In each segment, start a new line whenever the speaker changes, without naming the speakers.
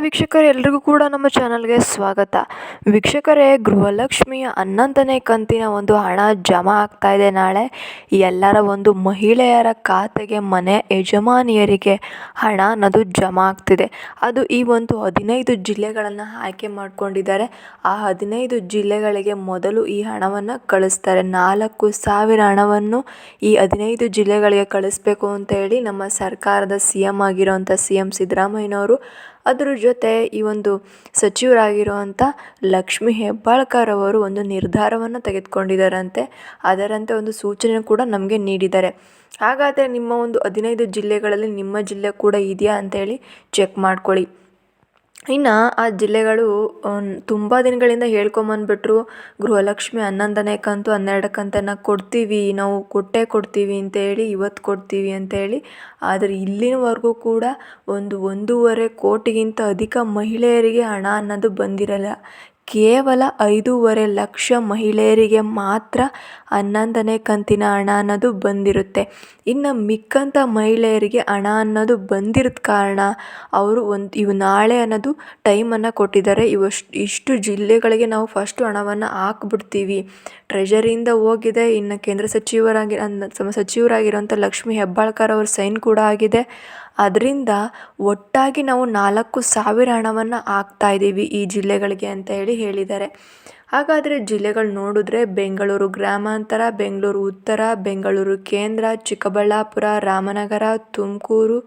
ವೀಕ್ಷಕರೇ, ಎಲ್ರಿಗೂ ಕೂಡ ನಮ್ಮ ಚಾನಲ್ಗೆ ಸ್ವಾಗತ. ವೀಕ್ಷಕರೇ, ಗೃಹಲಕ್ಷ್ಮಿಯ 11ನೇ ಕಂತಿನ ಒಂದು ಹಣ ಜಮಾ ಆಗ್ತಾ ಇದೆ ನಾಳೆ. ಎಲ್ಲರ ಒಂದು ಮಹಿಳೆಯರ ಖಾತೆಗೆ, ಮನೆ ಯಜಮಾನಿಯರಿಗೆ ಹಣ ಅನ್ನೋದು ಜಮಾ ಆಗ್ತಿದೆ. ಅದು ಈ ಒಂದು 15 ಜಿಲ್ಲೆಗಳನ್ನು ಆಯ್ಕೆ ಮಾಡ್ಕೊಂಡಿದ್ದಾರೆ. ಆ 15 ಜಿಲ್ಲೆಗಳಿಗೆ ಮೊದಲು ಈ ಹಣವನ್ನು ಕಳಿಸ್ತಾರೆ. 4,000 ಹಣವನ್ನು ಈ 15 ಜಿಲ್ಲೆಗಳಿಗೆ ಕಳಿಸ್ಬೇಕು ಅಂತ ಹೇಳಿ ನಮ್ಮ ಸರ್ಕಾರದ CM ಆಗಿರೋಂಥ CM ಸಿದ್ದರಾಮಯ್ಯನವರು, ಅದರ ಜೊತೆ ಈ ಒಂದು ಸಚಿವರಾಗಿರುವಂಥ ಲಕ್ಷ್ಮಿ ಹೆಬ್ಬಾಳ್ಕರ್ ಅವರು ಒಂದು ನಿರ್ಧಾರವನ್ನು ತೆಗೆದುಕೊಂಡಿದ್ದಾರಂತೆ. ಅದರಂತೆ ಒಂದು ಸೂಚನೆ ಕೂಡ ನಮಗೆ ನೀಡಿದ್ದಾರೆ. ಹಾಗಾದರೆ ನಿಮ್ಮ ಒಂದು 15 ಜಿಲ್ಲೆಗಳಲ್ಲಿ ನಿಮ್ಮ ಜಿಲ್ಲೆ ಕೂಡ ಇದೆಯಾ ಅಂತೇಳಿ ಚೆಕ್ ಮಾಡ್ಕೊಳ್ಳಿ. ಇನ್ನು ಆ ಜಿಲ್ಲೆಗಳು ತುಂಬ ದಿನಗಳಿಂದ ಹೇಳ್ಕೊಂಬಂದ್ಬಿಟ್ರು, ಗೃಹಲಕ್ಷ್ಮಿ 11ನೇ ಕಂತು 12 ಕಂತನ್ನು ಕೊಡ್ತೀವಿ, ನಾವು ಕೊಡ್ತೀವಿ ಅಂತೇಳಿ, ಇವತ್ತು ಕೊಡ್ತೀವಿ ಅಂತೇಳಿ. ಆದರೆ ಇಲ್ಲಿನವರೆಗೂ ಕೂಡ 1.5 ಕೋಟಿಗಿಂತ ಅಧಿಕ ಮಹಿಳೆಯರಿಗೆ ಹಣ ಅನ್ನೋದು ಬಂದಿರಲ್ಲ. ಕೇವಲ 5.5 ಲಕ್ಷ ಮಹಿಳೆಯರಿಗೆ ಮಾತ್ರ 11ನೇ ಕಂತಿನ ಹಣ ಅನ್ನೋದು ಬಂದಿರುತ್ತೆ. ಇನ್ನು ಮಿಕ್ಕಂಥ ಮಹಿಳೆಯರಿಗೆ ಹಣ ಅನ್ನೋದು ಬಂದಿರೋದ ಕಾರಣ ಅವರು ನಾಳೆ ಅನ್ನೋದು ಟೈಮನ್ನು ಕೊಟ್ಟಿದ್ದಾರೆ. ಇಷ್ಟು ಜಿಲ್ಲೆಗಳಿಗೆ ನಾವು ಫಸ್ಟು ಹಣವನ್ನು ಹಾಕ್ಬಿಡ್ತೀವಿ. ಟ್ರೆಜರಿಯಿಂದ ಹೋಗಿದೆ. ಇನ್ನು ಕೇಂದ್ರ ಸಚಿವರಾಗಿರೋಂಥ ಲಕ್ಷ್ಮಿ ಹೆಬ್ಬಾಳ್ಕರ್ ಅವ್ರ ಸೈನ್ ಕೂಡ ಆಗಿದೆ. ಅದರಿಂದ ಒಟ್ಟಾಗಿ ನಾವು 4,000 ಹಣವನ್ನು ಹಾಕ್ತಾಯಿದ್ದೀವಿ ಈ ಜಿಲ್ಲೆಗಳಿಗೆ ಅಂತ ಹೇಳಿದ್ದಾರೆ. ಹಾಗಾದರೆ ಜಿಲ್ಲೆಗಳು ನೋಡಿದ್ರೆ ಬೆಂಗಳೂರು ಗ್ರಾಮಾಂತರ, ಬೆಂಗಳೂರು ಉತ್ತರ, ಬೆಂಗಳೂರು ಕೇಂದ್ರ, ಚಿಕ್ಕಬಳ್ಳಾಪುರ, ರಾಮನಗರ, ತುಮಕೂರು,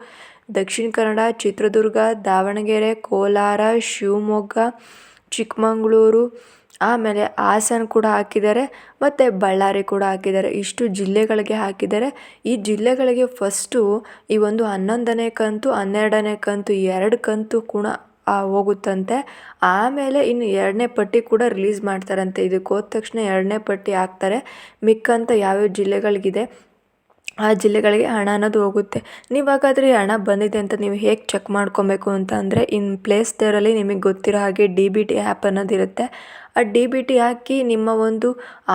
ದಕ್ಷಿಣ ಕನ್ನಡ, ಚಿತ್ರದುರ್ಗ, ದಾವಣಗೆರೆ, ಕೋಲಾರ, ಶಿವಮೊಗ್ಗ, ಚಿಕ್ಕಮಗಳೂರು, ಆಮೇಲೆ ಹಾಸನ ಕೂಡ ಹಾಕಿದ್ದಾರೆ, ಮತ್ತು ಬಳ್ಳಾರಿ ಕೂಡ ಹಾಕಿದ್ದಾರೆ. ಇಷ್ಟು ಜಿಲ್ಲೆಗಳಿಗೆ ಹಾಕಿದ್ದಾರೆ. ಈ ಜಿಲ್ಲೆಗಳಿಗೆ ಫಸ್ಟು ಈ ಒಂದು 11ನೇ ಕಂತು 12ನೇ ಕಂತು 2 ಕಂತು ಕೂಡ ಹೋಗುತ್ತಂತೆ. ಆಮೇಲೆ ಇನ್ನು 2ನೇ ಪಟ್ಟಿ ಕೂಡ ರಿಲೀಸ್ ಮಾಡ್ತಾರಂತೆ. ಇದಕ್ಕೆ ಹೋದ ತಕ್ಷಣ 2ನೇ ಪಟ್ಟಿ ಹಾಕ್ತಾರೆ. ಮಿಕ್ಕಂತ ಯಾವ್ಯಾವ ಜಿಲ್ಲೆಗಳಿಗಿದೆ ಆ ಜಿಲ್ಲೆಗಳಿಗೆ ಹಣ ಅನ್ನೋದು ಹೋಗುತ್ತೆ. ನೀವಾಗಾದರೆ ಹಣ ಬಂದಿದೆ ಅಂತ ನೀವು ಹೇಗೆ ಚೆಕ್ ಮಾಡ್ಕೊಬೇಕು ಅಂತ ಅಂದರೆ, ಪ್ಲೇ ಸ್ಟೋರಲ್ಲಿ ನಿಮಗೆ ಗೊತ್ತಿರೋ ಹಾಗೆ DBT ಆ್ಯಪ್ ಅನ್ನೋದಿರುತ್ತೆ. ಆ DBT ಹಾಕಿ ನಿಮ್ಮ ಒಂದು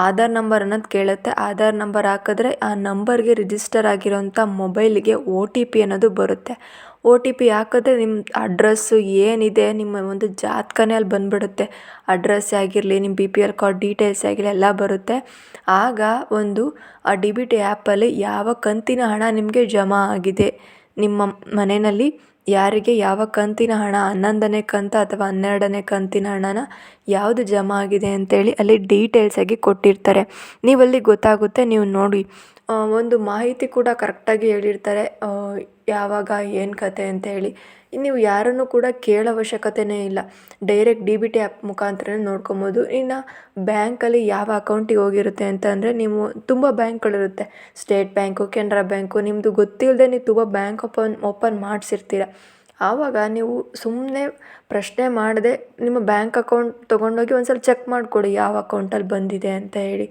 ಆಧಾರ್ ನಂಬರ್ ಅನ್ನೋದು ಕೇಳುತ್ತೆ. ಆಧಾರ್ ನಂಬರ್ ಹಾಕಿದ್ರೆ ಆ ನಂಬರ್ಗೆ ರಿಜಿಸ್ಟರ್ ಆಗಿರೋಂಥ ಮೊಬೈಲಿಗೆ OTP ಅನ್ನೋದು ಬರುತ್ತೆ. OTP ಹಾಕಿದ್ರೆ ನಿಮ್ಮ ಅಡ್ರೆಸ್ಸು ಏನಿದೆ, ನಿಮ್ಮ ಒಂದು ಜಾತಕನೇ ಅಲ್ಲಿ ಬಂದುಬಿಡುತ್ತೆ. ಅಡ್ರೆಸ್ ಆಗಿರಲಿ, ನಿಮ್ಮ BPL ಕಾರ್ಡ್ ಡೀಟೇಲ್ಸ್ ಆಗಿರಲಿ ಎಲ್ಲ ಬರುತ್ತೆ. ಆಗ ಆ DBT ಆ್ಯಪಲ್ಲಿ ಯಾವ ಕಂತಿನ ಹಣ ನಿಮಗೆ ಜಮಾ ಆಗಿದೆ, ನಿಮ್ಮ ಮನೆಯಲ್ಲಿ ಯಾರಿಗೆ ಯಾವ ಕಂತಿನ ಹಣ 11ನೇ ಕಂತು ಅಥವಾ 12ನೇ ಕಂತಿನ ಹಣನ ಯಾವುದು ಜಮಾ ಆಗಿದೆ ಅಂತೇಳಿ ಅಲ್ಲಿ ಡೀಟೇಲ್ಸಾಗಿ ಕೊಟ್ಟಿರ್ತಾರೆ. ನೀವಲ್ಲಿ ಗೊತ್ತಾಗುತ್ತೆ. ನೀವು ನೋಡಿ, ಒಂದು ಮಾಹಿತಿ ಕೂಡ ಕರೆಕ್ಟಾಗಿ ಹೇಳಿರ್ತಾರೆ, ಯಾವಾಗ ಏನು ಕತೆ ಅಂತ ಹೇಳಿ. ನೀವು ಯಾರನ್ನು ಕೂಡ ಕೇಳೋ ಅವಶ್ಯಕತೆಯೇ ಇಲ್ಲ. ಡೈರೆಕ್ಟ್ DBT ಆ್ಯಪ್ ಮುಖಾಂತರನೇ ನೋಡ್ಕೊಬೋದು. ಇನ್ನು ಬ್ಯಾಂಕಲ್ಲಿ ಯಾವ ಅಕೌಂಟಿಗೆ ಹೋಗಿರುತ್ತೆ ಅಂತ ಅಂದರೆ, ನೀವು ತುಂಬ ಬ್ಯಾಂಕ್ಗಳಿರುತ್ತೆ. ಸ್ಟೇಟ್ ಬ್ಯಾಂಕು, ಕೆನರಾ ಬ್ಯಾಂಕು, ನಿಮ್ಮದು ಗೊತ್ತಿಲ್ಲದೆ ನೀವು ತುಂಬ ಬ್ಯಾಂಕ್ ಓಪನ್ ಮಾಡಿಸಿರ್ತೀರ. ಆವಾಗ ನೀವು ಸುಮ್ಮನೆ ಪ್ರಶ್ನೆ ಮಾಡದೆ ನಿಮ್ಮ ಬ್ಯಾಂಕ್ ಅಕೌಂಟ್ ತೊಗೊಂಡೋಗಿ ಒಂದು ಸಲ ಚೆಕ್ ಮಾಡಿಕೊಡಿ ಯಾವ ಅಕೌಂಟಲ್ಲಿ ಬಂದಿದೆ ಅಂತ ಹೇಳಿ.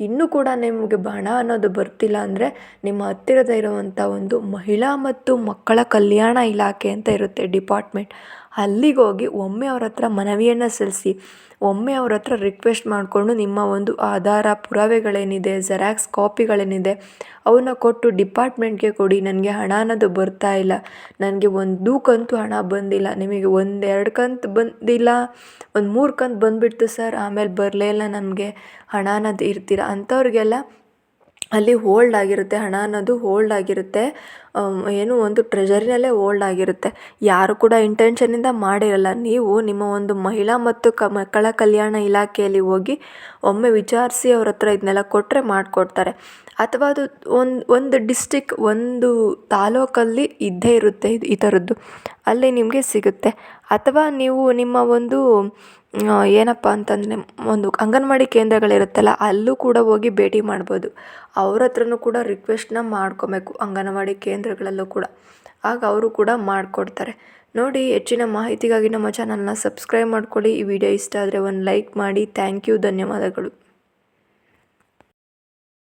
ಇನ್ನೂ ಕೂಡ ನಿಮಗೆ ಹಣ ಅನ್ನೋದು ಬರ್ತಿಲ್ಲ ಅಂದರೆ, ನಿಮ್ಮ ಹತ್ತಿರದ ಇರುವಂಥ ಒಂದು ಮಹಿಳಾ ಮತ್ತು ಮಕ್ಕಳ ಕಲ್ಯಾಣ ಇಲಾಖೆ ಅಂತ ಇರುತ್ತೆ ಡಿಪಾರ್ಟ್ಮೆಂಟ್, ಅಲ್ಲಿಗೆ ಹೋಗಿ ಒಮ್ಮೆ ಅವ್ರ ಹತ್ರ ಮನವಿಯನ್ನು ಸಲ್ಲಿಸಿ, ಒಮ್ಮೆ ಅವ್ರ ಹತ್ರ ರಿಕ್ವೆಸ್ಟ್ ಮಾಡಿಕೊಂಡು ನಿಮ್ಮ ಒಂದು ಆಧಾರ ಪುರಾವೆಗಳೇನಿದೆ, ಜೆರಾಕ್ಸ್ ಕಾಪಿಗಳೇನಿದೆ ಅವನ್ನ ಕೊಟ್ಟು ಡಿಪಾರ್ಟ್ಮೆಂಟ್ಗೆ ಕೊಡಿ. ನನಗೆ ಹಣ ಅನ್ನೋದು ಬರ್ತಾ ಇಲ್ಲ, ನನಗೆ 1 ಕಂತು ಹಣ ಬಂದಿಲ್ಲ, ನಿಮಗೆ 1-2 ಕಂತು ಬಂದಿಲ್ಲ, 3 ಕಂತು ಬಂದುಬಿಡ್ತು ಸರ್, ಆಮೇಲೆ ಬರಲೇ ಇಲ್ಲ ನಮಗೆ ಹಣ ಅನ್ನೋದು ಇರ್ತೀರ ಅಂಥವ್ರಿಗೆಲ್ಲ ಅಲ್ಲಿ ಹೋಲ್ಡ್ ಆಗಿರುತ್ತೆ. ಹಣ ಅನ್ನೋದು ಹೋಲ್ಡ್ ಆಗಿರುತ್ತೆ. ಒಂದು ಟ್ರೆಜರಿನಲ್ಲೇ ಹೋಲ್ಡ್ ಆಗಿರುತ್ತೆ. ಯಾರು ಕೂಡ ಇಂಟೆನ್ಷನಿಂದ ಮಾಡಿರಲ್ಲ. ನೀವು ನಿಮ್ಮ ಒಂದು ಮಹಿಳಾ ಮತ್ತು ಮಕ್ಕಳ ಕಲ್ಯಾಣ ಇಲಾಖೆಯಲ್ಲಿ ಹೋಗಿ ಒಮ್ಮೆ ವಿಚಾರಿಸಿ ಅವ್ರ ಹತ್ರ ಇದನ್ನೆಲ್ಲ ಕೊಟ್ಟರೆ ಮಾಡಿಕೊಡ್ತಾರೆ. ಅಥವಾ ಅದು ಒಂದು ಡಿಸ್ಟಿಕ್, ಒಂದು ತಾಲೂಕಲ್ಲಿ ಇದ್ದೇ ಇರುತ್ತೆ ಈ ಥರದ್ದು, ಅಲ್ಲಿ ನಿಮಗೆ ಸಿಗುತ್ತೆ. ಅಥವಾ ನೀವು ನಿಮ್ಮ ಒಂದು ಏನಪ್ಪ ಅಂತಂದರೆ, ಒಂದು ಅಂಗನವಾಡಿ ಕೇಂದ್ರಗಳಿರುತ್ತಲ್ಲ ಅಲ್ಲೂ ಕೂಡ ಹೋಗಿ ಭೇಟಿ ಮಾಡ್ಬೋದು. ಅವ್ರ ಹತ್ರನೂ ಕೂಡ ರಿಕ್ವೆಸ್ಟನ್ನ ಮಾಡ್ಕೊಬೇಕು, ಅಂಗನವಾಡಿ ಕೇಂದ್ರಗಳಲ್ಲೂ ಕೂಡ. ಆಗ ಅವರು ಕೂಡ ಮಾಡಿಕೊಡ್ತಾರೆ. ನೋಡಿ, ಹೆಚ್ಚಿನ ಮಾಹಿತಿಗಾಗಿ ನಮ್ಮ ಚಾನಲ್ನ ಸಬ್ಸ್ಕ್ರೈಬ್ ಮಾಡ್ಕೊಳ್ಳಿ. ಈ ವಿಡಿಯೋ ಇಷ್ಟ ಆದರೆ ಒಂದು ಲೈಕ್ ಮಾಡಿ. ಥ್ಯಾಂಕ್ ಯು, ಧನ್ಯವಾದಗಳು.